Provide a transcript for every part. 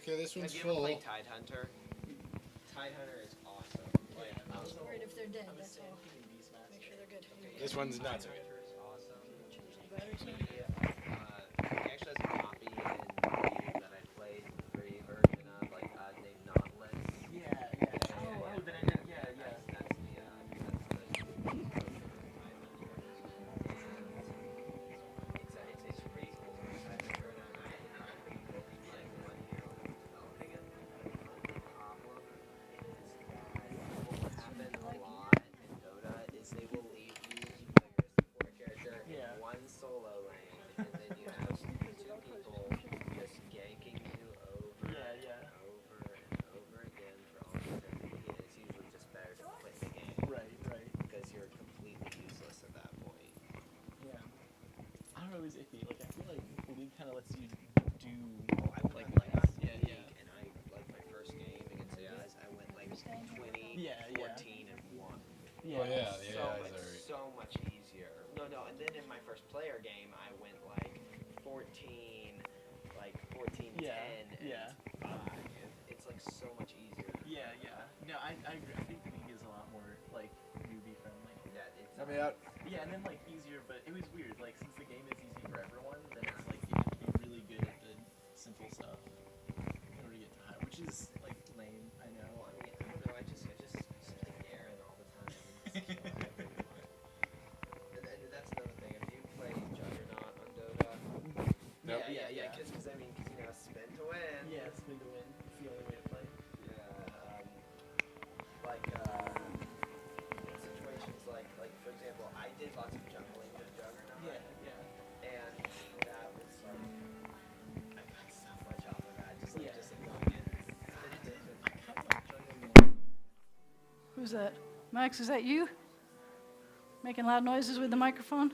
Okay, this one's Have you ever full. played Tide Hunter? Tide Hunter is awesome. Like, I was worried if they're dead, that's all. Make sure they're good. This one's not so good. Hunter is awesome. Change the batteries now. He actually has a copy in the game that I played, the free version of, like, named Nautilus. It's pretty cool. Tide Hunter, and I think like what hero was developing it. The problem is that what happens a lot in Dota is they will leave you play your support character in one solo lane, and then you have two people just ganking you over and over again for almost every hit. It's usually just better to quit the game. Right. Because you're completely useless at that point. Yeah. I don't know, it was iffy. Like, I feel like the league kind of lets you do. I went like last week, and I like my first game against the guys. I went like 20, 14, and 1. Yeah. Oh yeah, It's so much easier. No, and then in my first player game, I went like 14, 10, and 5. It's like so much easier. Yeah. No, I agree. I think league is a lot more like newbie friendly. Yeah, it's Let me out. Yeah, and then like easier, but it was weird. Like since the game is easy for everyone, then it's like you have to be really good at the simple stuff in order to get to high, which is like lame. I know. Well, I mean, I don't know. I just play Garen all the time. And that's another thing. Have you played Juggernaut on Dota? Nope. Yeah. Because I mean, spin to win. Yeah, spin to win. It's the only way to play. Situations like for example, I did lots of jungling with Juggernaut. Yeah. And that was like, I got so much off of that. Just going in. I kind of like juggling. Who's that? Max, is that you? Making loud noises with the microphone?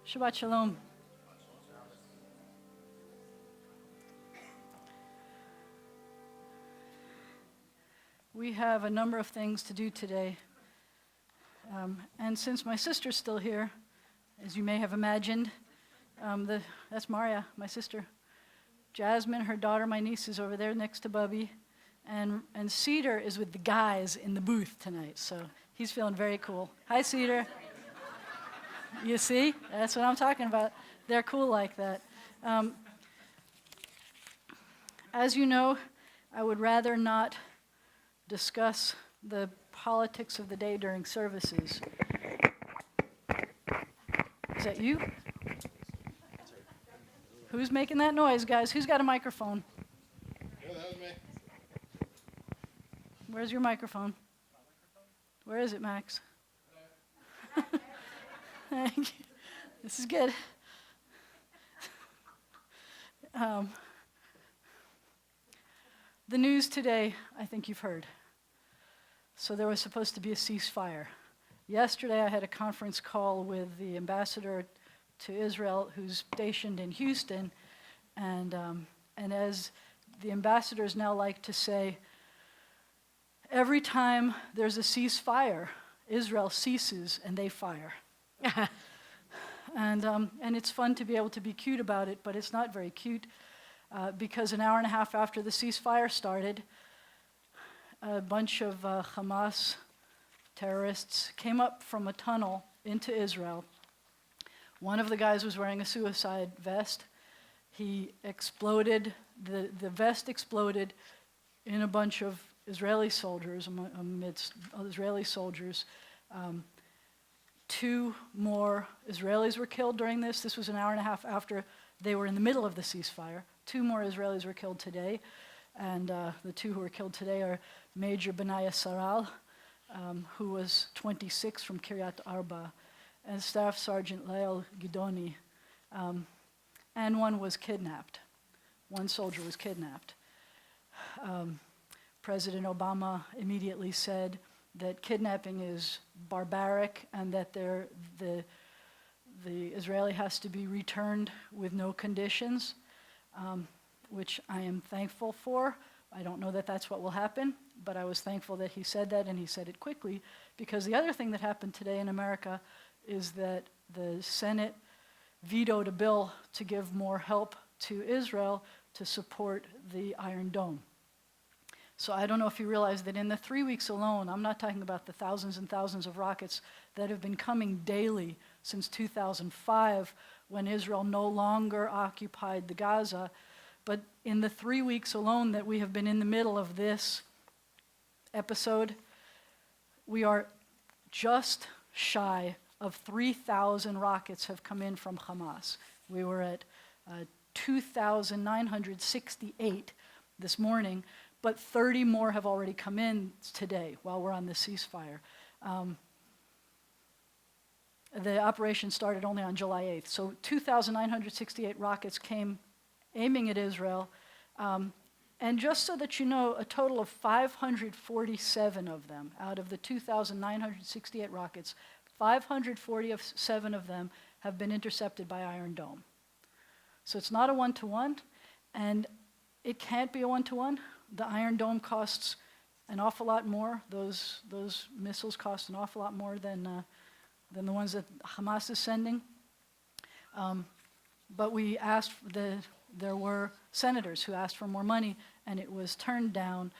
Shabbat Shalom. We have a number of things to do today. And since my sister's still here, as you may have imagined, that's Marya, my sister. Jasmine, her daughter, my niece, is over there next to Bubby. And Cedar is with the guys in the booth tonight, so he's feeling very cool. Hi, Cedar. You see? That's what I'm talking about. They're cool like that. As you know, I would rather not discuss the politics of the day during services. Is that you? Who's making that noise, guys? Who's got a microphone? Yeah, that was me. Where's your microphone? Where is it, Max? Thank you. This is good. The news today, I think you've heard. So there was supposed to be a ceasefire. Yesterday I had a conference call with the ambassador to Israel who's stationed in Houston, and as the ambassadors now like to say, every time there's a ceasefire, Israel ceases and they fire. And it's fun to be able to be cute about it, but it's not very cute because an hour and a half after the ceasefire started, a bunch of Hamas terrorists came up from a tunnel into Israel. One of the guys was wearing a suicide vest. He exploded, the vest exploded in a bunch of Israeli soldiers, amidst Israeli soldiers. 2 more Israelis were killed during this. This was an hour and a half after they were in the middle of the ceasefire. 2 more Israelis were killed today. And the 2 who were killed today are Major Benaya Saral, who was 26 from Kiryat Arba, and Staff Sergeant Lael Gidoni. And one was kidnapped. One soldier was kidnapped. President Obama immediately said that kidnapping is barbaric and that the Israeli has to be returned with no conditions, which I am thankful for. I don't know that that's what will happen, but I was thankful that he said that, and he said it quickly, because the other thing that happened today in America is that the Senate vetoed a bill to give more help to Israel to support the Iron Dome. So I don't know if you realize that in the 3 weeks alone, I'm not talking about the thousands and thousands of rockets that have been coming daily since 2005, when Israel no longer occupied the Gaza, but in the 3 weeks alone that we have been in the middle of this episode, we are just shy of 3,000 rockets have come in from Hamas. We were at 2,968 this morning, but 30 more have already come in today while we're on the ceasefire. The operation started only on July 8th. So 2,968 rockets came aiming at Israel. And just so that you know, a total of 547 of them, out of the 2,968 rockets, 547 of them have been intercepted by Iron Dome. So it's not a one-to-one, and it can't be a one-to-one. The Iron Dome costs an awful lot more. Those missiles cost an awful lot more than the ones that Hamas is sending. But we asked, there were senators who asked for more money, and it was turned down.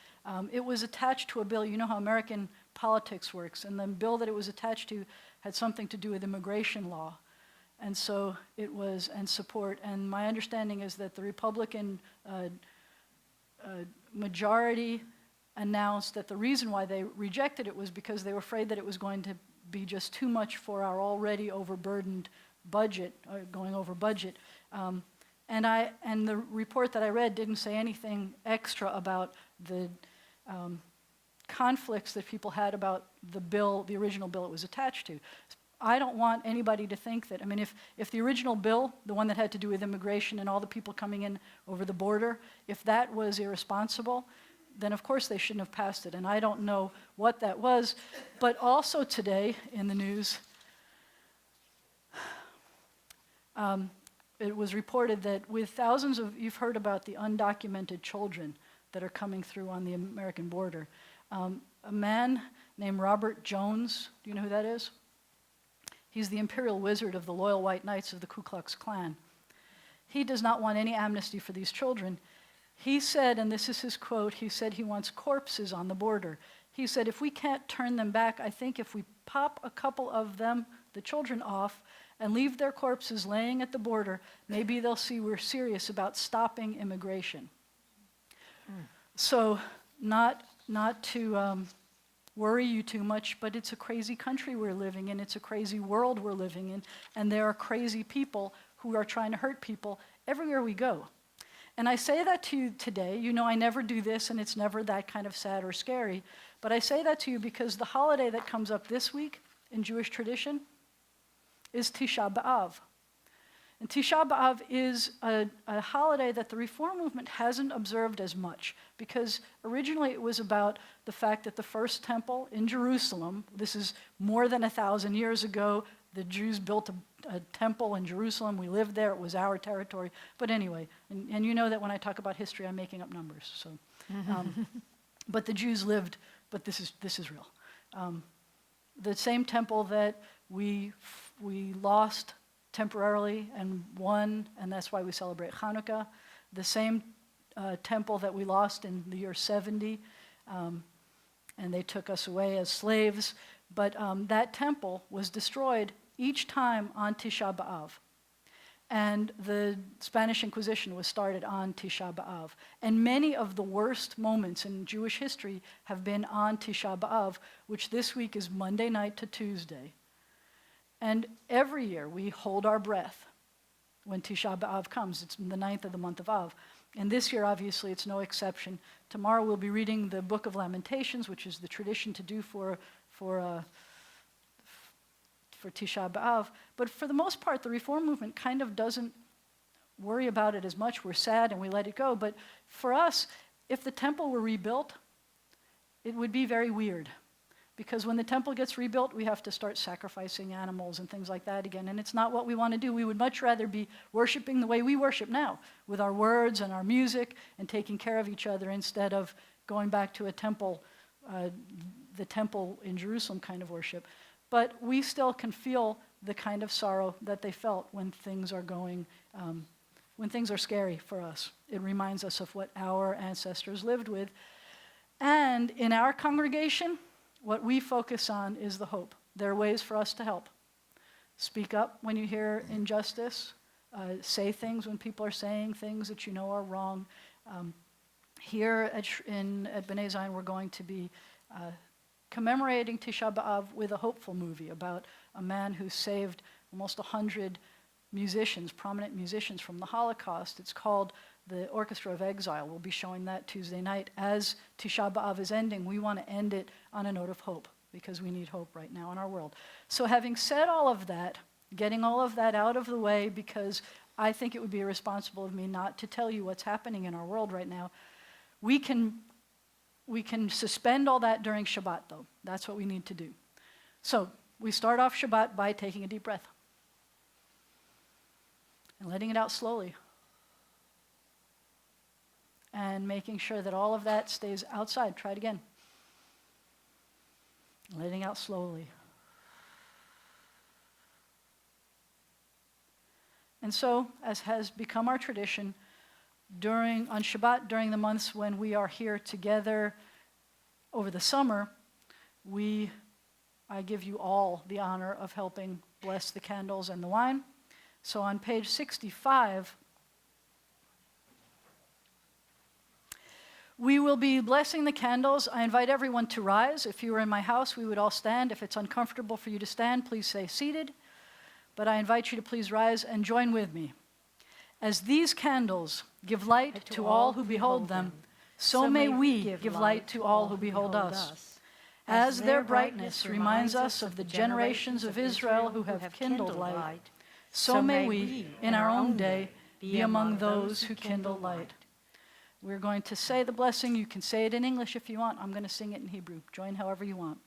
It was attached to a bill. You know how American politics works, and the bill that it was attached to had something to do with immigration law. And so it was, and support. And my understanding is that the Republican majority announced that the reason why they rejected it was because they were afraid that it was going to be just too much for our already overburdened budget, going over budget. And the report that I read didn't say anything extra about the conflicts that people had about the bill, the original bill it was attached to. I don't want anybody to think that, I mean, if the original bill, the one that had to do with immigration and all the people coming in over the border, if that was irresponsible, then of course they shouldn't have passed it. And I don't know what that was. But also today in the news, it was reported that with thousands of, you've heard about the undocumented children that are coming through on the American border. A man named Robert Jones, do you know who that is? He's the imperial wizard of the Loyal White Knights of the Ku Klux Klan. He does not want any amnesty for these children. He said, and this is his quote, he said he wants corpses on the border. He said, if we can't turn them back, I think if we pop a couple of them, the children, off and leave their corpses laying at the border, maybe they'll see we're serious about stopping immigration. So not to worry you too much, but it's a crazy country we're living in. It's a crazy world we're living in. And there are crazy people who are trying to hurt people everywhere we go. And I say that to you today. You know I never do this, and it's never that kind of sad or scary. But I say that to you because the holiday that comes up this week in Jewish tradition is Tisha B'Av. And Tisha B'Av is a holiday that the Reform movement hasn't observed as much, because originally it was about the fact that the first temple in Jerusalem, this is more than 1,000 years ago, the Jews built a temple in Jerusalem. We lived there. It was our territory. But anyway, and you know that when I talk about history, I'm making up numbers. So, but the Jews lived. But this is real. The same temple that we lost temporarily and won, and that's why we celebrate Hanukkah. The same temple that we lost in the year 70, and they took us away as slaves. But that temple was destroyed each time on Tisha B'Av. And the Spanish Inquisition was started on Tisha B'Av. And many of the worst moments in Jewish history have been on Tisha B'Av, which this week is Monday night to Tuesday. And every year we hold our breath when Tisha B'Av comes. It's the 9th of the month of Av. And this year, obviously, it's no exception. Tomorrow we'll be reading the Book of Lamentations, which is the tradition to do for Tisha B'Av. But for the most part, the Reform movement kind of doesn't worry about it as much. We're sad and we let it go. But for us, if the temple were rebuilt, it would be very weird, because when the temple gets rebuilt, we have to start sacrificing animals and things like that again, and it's not what we want to do. We would much rather be worshiping the way we worship now, with our words and our music and taking care of each other, instead of going back to a temple, the temple in Jerusalem kind of worship. But we still can feel the kind of sorrow that they felt when things are going, when things are scary for us. It reminds us of what our ancestors lived with. And in our congregation, what we focus on is the hope. There are ways for us to help. Speak up when you hear injustice. Say things when people are saying things that you know are wrong. Here at B'nai Zion, we're going to be commemorating Tisha B'Av with a hopeful movie about a man who saved almost 100 musicians, prominent musicians from the Holocaust. It's called The Orchestra of Exile. We'll be showing that Tuesday night. As Tisha B'Av is ending, we want to end it on a note of hope, because we need hope right now in our world. So having said all of that, getting all of that out of the way, because I think it would be irresponsible of me not to tell you what's happening in our world right now, we can suspend all that during Shabbat, though. That's what we need to do. So we start off Shabbat by taking a deep breath and letting it out slowly, and making sure that all of that stays outside. Try it again. Letting out slowly. And so, as has become our tradition, on Shabbat, during the months when we are here together over the summer, I give you all the honor of helping bless the candles and the wine. So on page 65, we will be blessing the candles. I invite everyone to rise. If you were in my house, we would all stand. If it's uncomfortable for you to stand, please stay seated. But I invite you to please rise and join with me. As these candles give light to all who behold them, so may we give light to all who behold us. As their brightness reminds us of the generations of Israel who have kindled light, so may we, in our own day, be among those who kindle light. We're going to say the blessing. You can say it in English if you want. I'm going to sing it in Hebrew. Join however you want.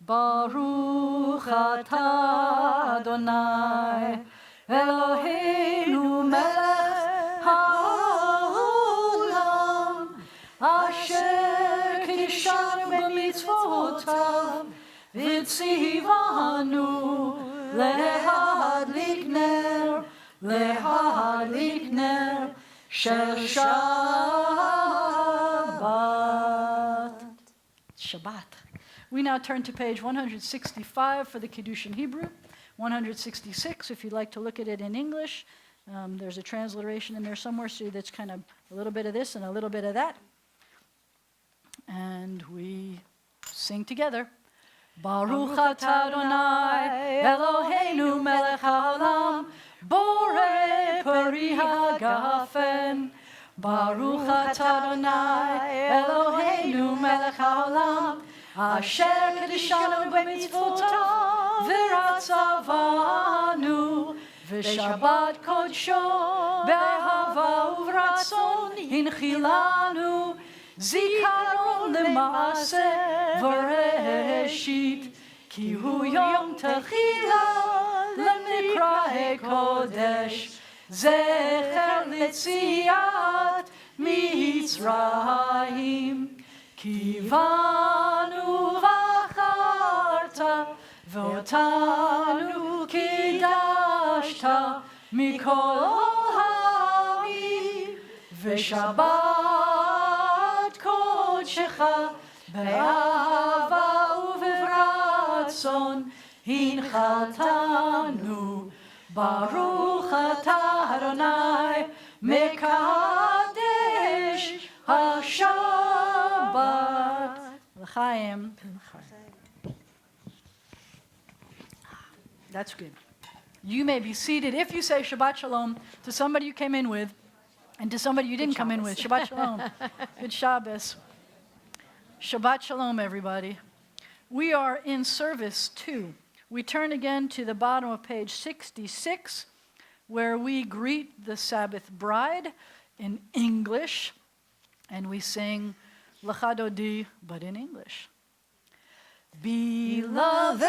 Baruch atah Adonai Eloheinu melech haolam asher kiddushanu b'mitzvotav v'tzivanu lehadlik ner shel Shabbat. We now turn to page 165 for the Kiddush in Hebrew, 166 if you'd like to look at it in English. There's a transliteration in there somewhere, so that's kind of a little bit of this and a little bit of that. And we sing together. Baruch atah Adonai Eloheinu melech haolam borei peri hagafen. Baruch atah Adonai Eloheinu melech haolam asher kiddushanu b'mitzvotav v'ratzavanu v'shabbat kodsho b'ahava uv'ratzon hinchilanu zikaron l'maaseh v'reshit ki hu yom techila l'nikra'e kodesh zecher l'tziat mitzrayim kivanu v'acharta v'otanu kiddashta mikol ha'amim v'shabbat kodshecha be'ahava uv'ratzon hinchaltanu baruch atah Adonai mekadesh HaShabbat. L'chaim. That's good. You may be seated. If you say Shabbat Shalom to somebody you came in with and to somebody you didn't come in with, Shabbat Shalom. Good Shabbos. Shabbat Shalom, everybody. We are in service 2. We turn again to the bottom of page 66, where we greet the Sabbath bride in English, and we sing L'chadodi, but in English. Beloved,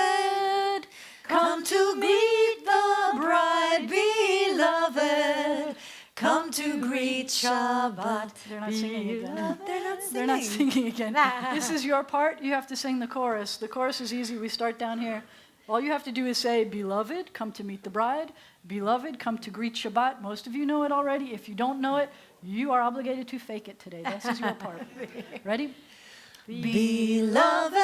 come to meet the bride. Beloved, come to greet Shabbat. They're not singing again. They're not singing again. This is your part. You have to sing the chorus. The chorus is easy. We start down here. All you have to do is say, beloved, come to meet the bride. Beloved, come to greet Shabbat. Most of you know it already. If you don't know it, you are obligated to fake it today. This is your part. Ready? Beloved,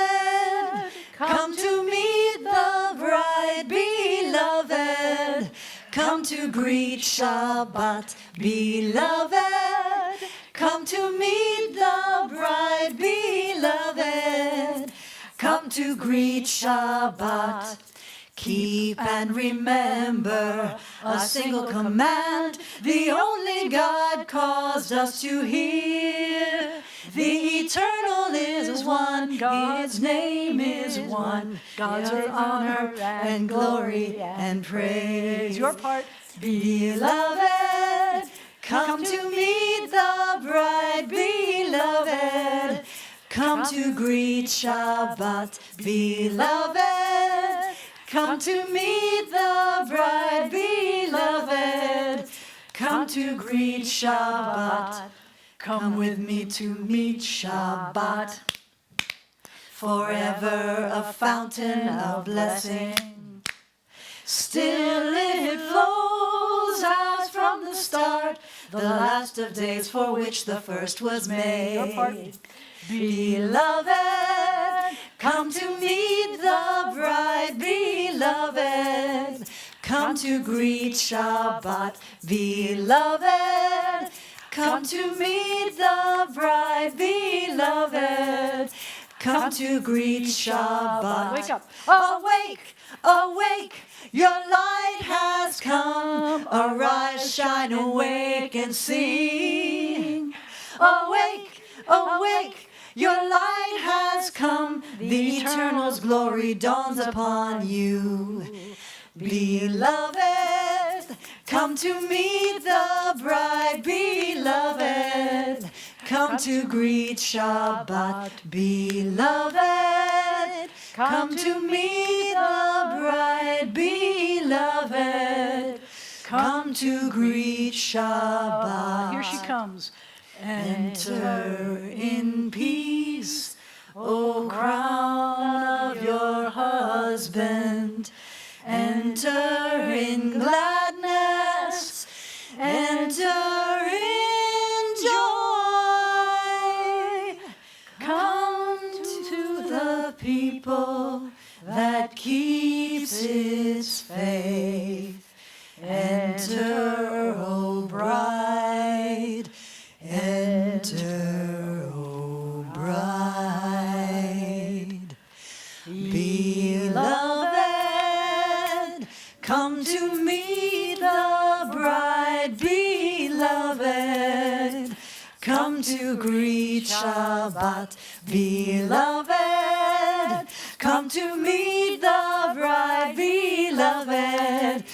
come to meet the bride. Beloved, come to greet Shabbat. Beloved, come to meet the bride. Beloved, come to greet Shabbat. Keep and remember a single command the only God caused us to hear. The eternal is one, God's name is one. God's honor and glory and praise. Your part. Beloved, come to meet the bride. Beloved, come to greet Shabbat. Beloved, come to meet the bride. Beloved, come to greet Shabbat. Come with me to meet Shabbat. Forever a fountain of blessing. Still it flows as from the start, the last of days for which the first was made. Beloved, come to meet the bride. Beloved, come to greet Shabbat. Beloved, come to meet the bride. Beloved, come to greet Shabbat. Wake up. Awake, awake, your light has come. Arise, shine, awake and sing. Awake, awake, your light has come. The eternal's glory dawns upon you. Beloved, come to meet the bride. Beloved, come to greet Shabbat. Beloved, come to meet the bride. Beloved, come to greet Shabbat. Here she comes. Enter in peace, O crown of your husband. Enter in gladness, enter in joy. Come to the people that keeps his faith. Enter, O bride, enter, O bride. Beloved, come to meet the bride. Beloved, come to greet Shabbat. Beloved, come to meet the bride. Beloved,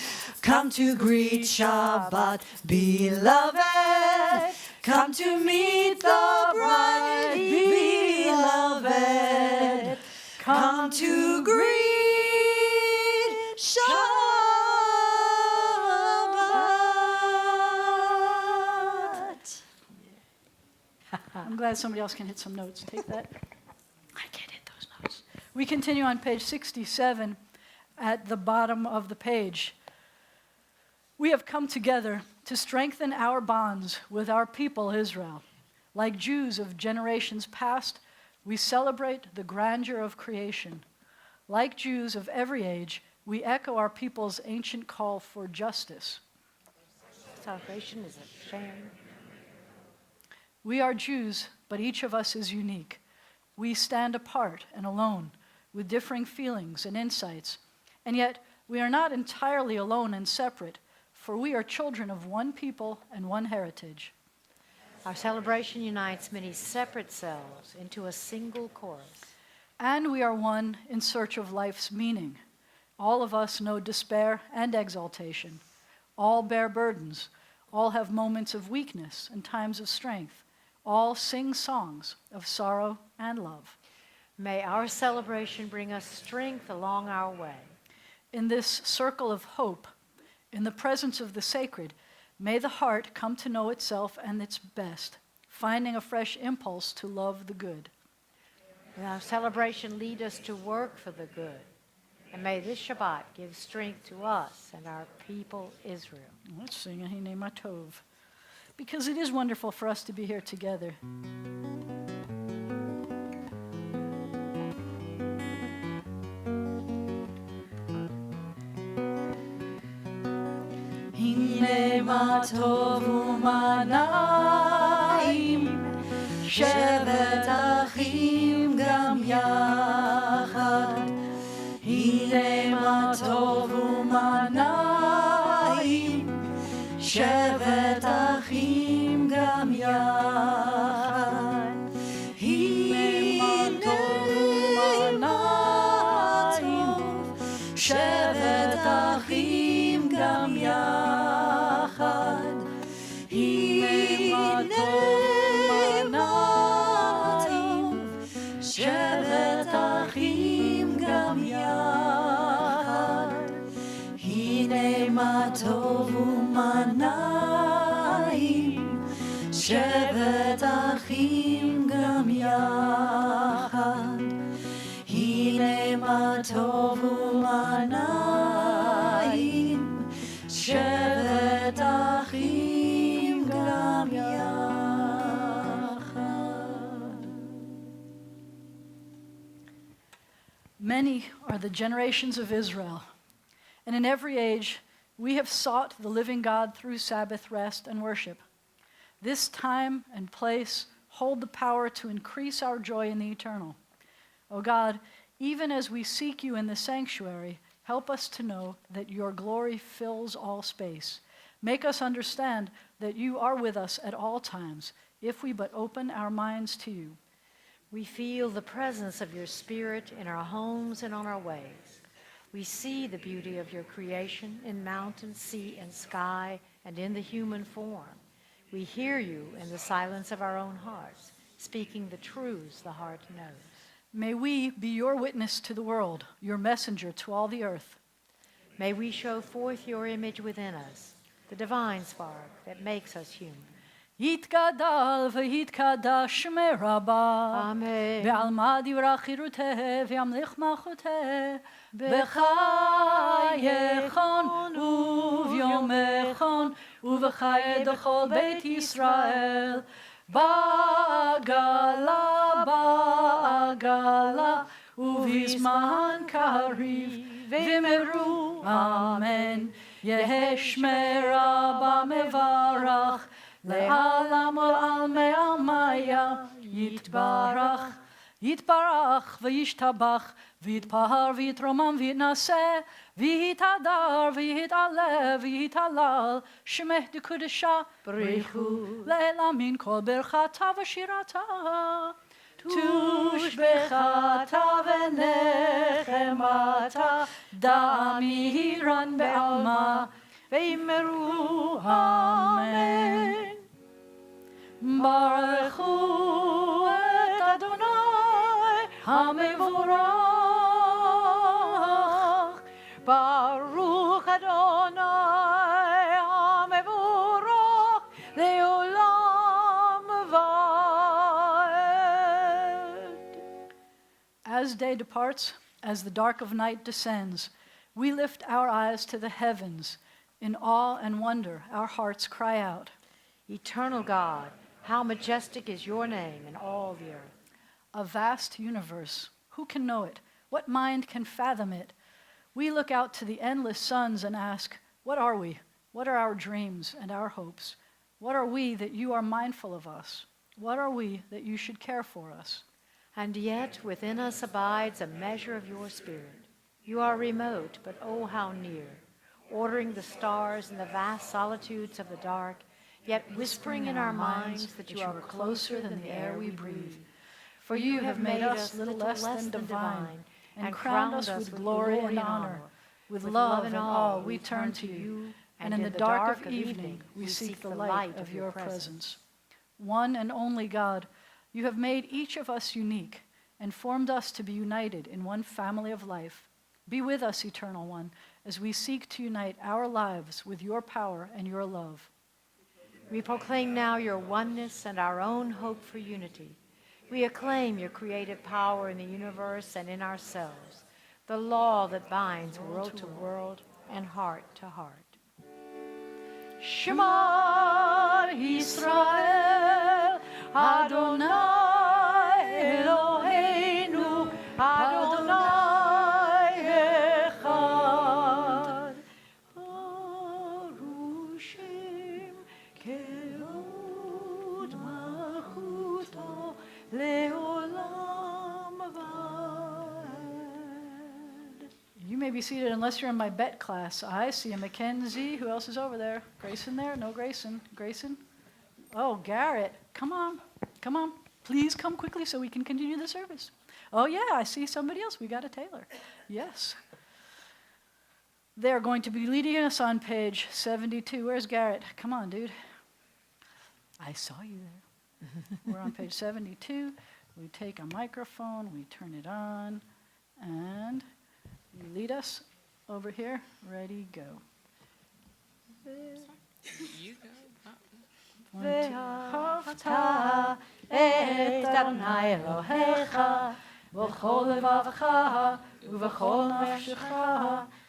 come to greet Shabbat. Beloved, come to meet the bride. Beloved, come to greet Shabbat. I'm glad somebody else can hit some notes. Take that. I can't hit those notes. We continue on page 67 at the bottom of the page. We have come together to strengthen our bonds with our people Israel. Like Jews of generations past, we celebrate the grandeur of creation. Like Jews of every age, we echo our people's ancient call for justice. Salvation is a shame. We are Jews, but each of us is unique. We stand apart and alone, with differing feelings and insights. And yet, we are not entirely alone and separate, for we are children of one people and one heritage. Our celebration unites many separate selves into a single chorus. And we are one in search of life's meaning. All of us know despair and exaltation. All bear burdens. All have moments of weakness and times of strength. all sing songs of sorrow and love. May our celebration bring us strength along our way. In this circle of hope, in the presence of the sacred, may the heart come to know itself and its best, finding a fresh impulse to love the good. May our celebration lead us to work for the good. And may this Shabbat give strength to us and our people Israel. Let's sing Ahine Matov, because it is wonderful for us to be here together. Hine Matov u'manaim, shevet achim gam yachad. Hine matov u'manaim, shevet achim gam yachad. Hine matov u'manaim, shevet achim gam yachad. Hine matov, shevet achim gam yachad. Hine matov u'manaim, shevet achim gam yachad. Hine matov u'manaim, shevet achim gam yachad. Many are the generations of Israel, and in every age we have sought the living God through Sabbath rest and worship. This time and place hold the power to increase our joy in the eternal. O God, even as we seek you in the sanctuary, help us to know that your glory fills all space. Make us understand that you are with us at all times, if we but open our minds to you. We feel the presence of your Spirit in our homes and on our ways. We see the beauty of your creation in mountain, sea, and sky, and in the human form. We hear you in the silence of our own hearts, speaking the truths the heart knows. May we be your witness to the world, your messenger to all the earth. May we show forth your image within us, the divine spark that makes us human. יתגדל ויתקדש שמי רבה, Amen. ועלמא דברה חירותה וימליך מלכותה, בחייכון וביומכון ובחיי דכל בית ישראל, בעגלה בעגלה ובזמן קריב ומרו אמן. יהא שמי רבה מברך לעלם ולעלמי עלמיה, יתברך יתברך וישתבח ויתפאר ויתרומם ויתנשא ויתהדר ויתעלה ויתהלל שמך דקודשה בריחו לעלמין כל ברכתה ושירתה תושבחתה ונחמתה דמירן בעלמה ואמרו אמן. ברכו את אדוני המבורך, ברוך אדוני המבורך לעולם ועד. As day departs, as the dark of night descends, we lift our eyes to the heavens. In awe and wonder, our hearts cry out, Eternal God, how majestic is your name in all the earth. a vast universe. Who can know it? What mind can fathom it? We look out to the endless suns and ask, what are we? What are our dreams and our hopes? What are we that you are mindful of us? What are we that you should care for us? And yet within us abides a measure of your Spirit. You are remote, but oh, how near, ordering the stars in the vast solitudes of the dark, yet whispering in our minds that you are closer than the air we breathe. For you have made us little less than divine, and crowned us with glory and honor. With love and awe we turn to you, and in the dark of evening we seek the light of your presence. one and only God, you have made each of us unique and formed us to be united in one family of life. Be with us, Eternal One, as we seek to unite our lives with your power and your love. We proclaim now your oneness and our own hope for unity. We acclaim your creative power in the universe and in ourselves, the law that binds world to world and heart to heart. Shema Yisrael, Adonai Eloheinu, Adonai Echad. Arushim keod malchuto leolam vad. You may be seated unless you're in my bet class. I see a Mackenzie. Who else is over there? Grayson there? No Grayson. Grayson? Oh, Garrett. Come on. Come on. Please come quickly so we can continue the service. Oh, yeah, I see somebody else. We got a Taylor. Yes. They're going to be leading us on page 72. Where's Garrett? Come on, dude. I saw you there. We're on page 72. We take a microphone, we turn it on, and you lead us over here. Ready, go. You go. ואהבת את אדוני אלוהיך בכל לבבך ובכל נפשך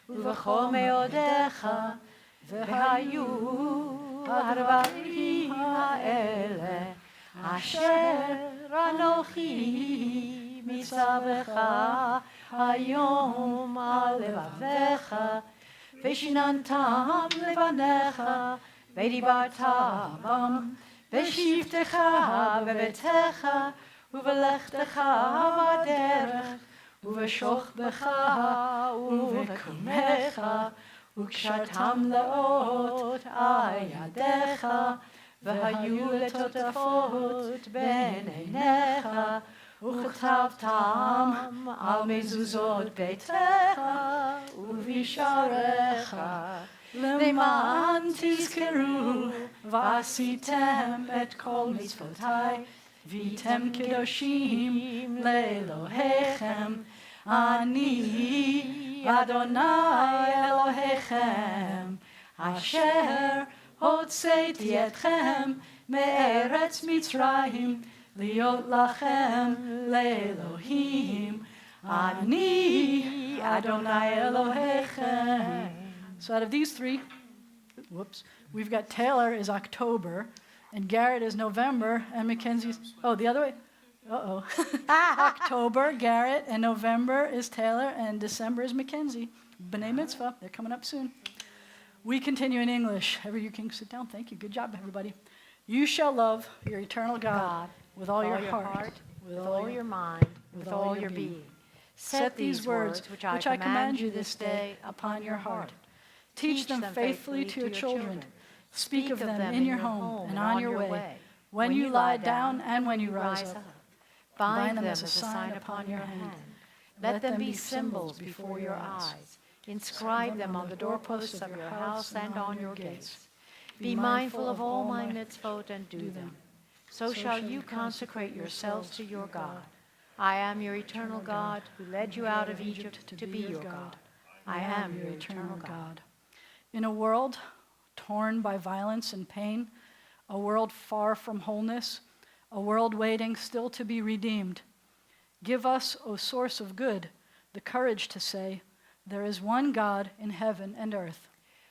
ובכל מאודיך והיו הדברים האלה אשר אנוכי מצווך היום על לבביך ושיננתם לבניך ודיברת בם בשבתך בביתך ובלכתך בדרך ובשוכבך ובקומך וקשרתם לאות על ידיך והיו לטוטפות בין עיניך וכתבתם על מזוזות ביתך ובשעריך למען תזכרו ועשיתם את כל מצוותיי והייתם קדושים לאלוהיכם אני אדוני אלוהיכם אשר הוצאתי אתכם מארץ מצרים להיות לכם לאלוהים אני אדוני אלוהיכם. So out of these three, we've got Taylor is October, and Garrett is November, and Mackenzie's, oh, the other way? October, Garrett, and November is Taylor, and December is Mackenzie. B'nai mitzvah, they're coming up soon. We continue in English. You can sit down. Thank you. Good job, everybody. You shall love your eternal God with all your heart, with all your mind, with all your being. Set these words which I command you this day upon your heart. Teach them faithfully to your children. Speak of them in your home and on your way, when you lie down and when you rise up. Bind them as a sign upon your hand. Let them be symbols before your eyes. Inscribe them on the doorposts of your house and on your gates. Be mindful of all my mitzvot and do them. So shall you consecrate yourselves to your God. I am your eternal God who led you out of Egypt to be your God. I am your eternal God. In a world torn by violence and pain, a world far from wholeness, a world waiting still to be redeemed, give us, O source of good, the courage to say, there is one God in heaven and earth.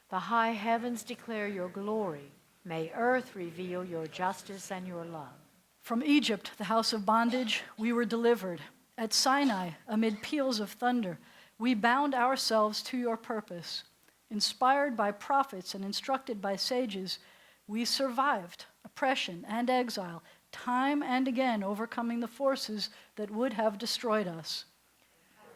The high heavens declare your glory. May earth reveal your justice and your love. From Egypt, the house of bondage, we were delivered. At Sinai, amid peals of thunder, we bound ourselves to your purpose. Inspired by prophets and instructed by sages, we survived oppression and exile, time and again overcoming the forces that would have destroyed us.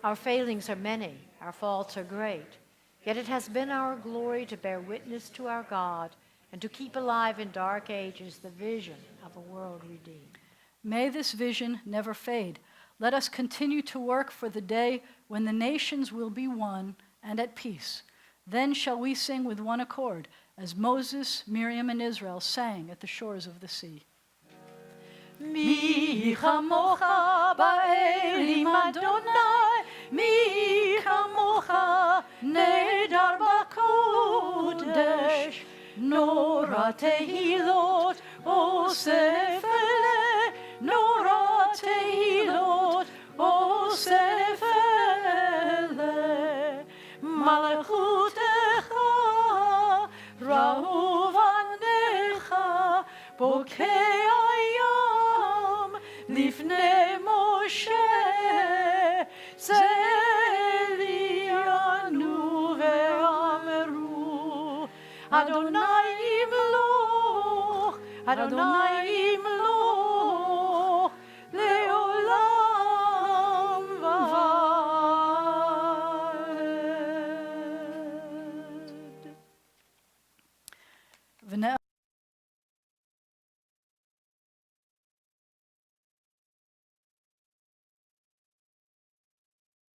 Our failings are many, our faults are great, yet it has been our glory to bear witness to our God and to keep alive in dark ages the vision of a world redeemed. May this vision never fade. Let us continue to work for the day when the nations will be one and at peace. Then shall we sing with one accord, as Moses, Miriam, and Israel sang at the shores of the sea. מי כמוך באלים אדוני, מי כמוך נהדר בקודש, נורא תהילות אוסף אלה, נורא תהילות אוסף אלה, מלכותך ראו בניך, בוקע הים לפני משה, צלינו ואמרו, אדוני ימלוך, אדוני